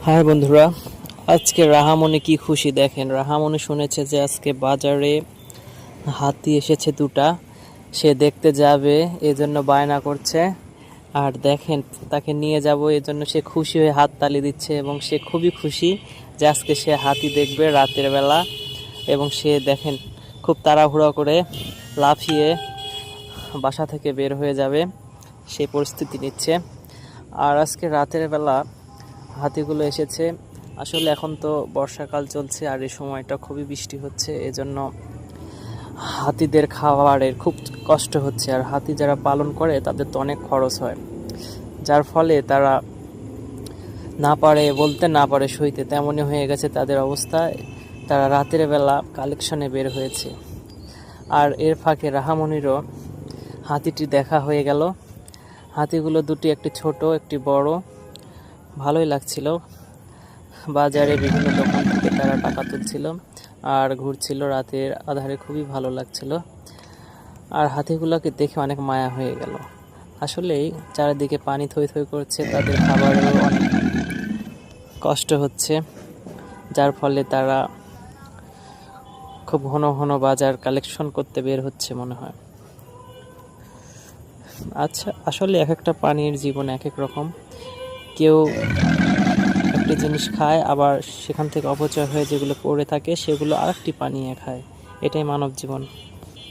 High বন্ধুরা, আজকে রাহামণি কি খুশি দেখেন। রাহামণি শুনেছে যে আজকে বাজারে হাতি এসেছে দুটা, সে দেখতে যাবে এজন্য বায়না করছে। আর দেখেন, তাকে নিয়ে যাব এজন্য সে খুশি হয়ে হাততালি দিচ্ছে এবং সে খুবই খুশি যে আজকে সে হাতি দেখবে রাতের বেলা। এবং সে দেখেন খুব তাড়াহুড়ো করে লাফিয়ে বাসা থেকে বের হয়ে যাবে, সেই পরিস্থিতি নিচ্ছে। আর আজকে রাতের বেলা হাতিগুলো এসেছে। আসলে এখন তো বর্ষাকাল চলছে আর এই সময়টা খুবই বৃষ্টি হচ্ছে, এজন্য হাতিদের খাবারের খুব কষ্ট হচ্ছে। আর হাতি যারা পালন করে তাদের তো অনেক খরচ হয়, যার ফলে তারা না পারে বলতে না পারে সইতে, তেমনই হয়ে গেছে তাদের অবস্থা। তারা রাতের বেলা কালেকশনে বের হয়েছে। আর এর ফাঁকে রাহামণিরও হাতিটি দেখা হয়ে গেল। হাতিগুলো দুটি, একটি ছোট একটি বড়, ভালোই লাগছিল। বাজারে বিভিন্ন দোকান থেকে তারা টাকা তুলছিল আর ঘুরছিল রাতের আধারে, খুবই ভালো লাগছিল। আর হাতিগুলোকে দেখে অনেক মায়া হয়ে গেল। আসলেই চারিদিকে পানি থই থই করছে, তাদের খাবারেরও অনেক কষ্ট হচ্ছে, যার ফলে তারা খুব ঘন ঘন বাজার কালেকশন করতে বের হচ্ছে মনে হয়। আচ্ছা, আসলে এক একটা প্রাণীর জীবন এক এক রকম। কেউ একটি জিনিস খায়, আবার সেখান থেকে অপচয় হয়ে যেগুলো পড়ে থাকে সেগুলো আরেকটি বানিয়ে খায়। এটাই মানব জীবন।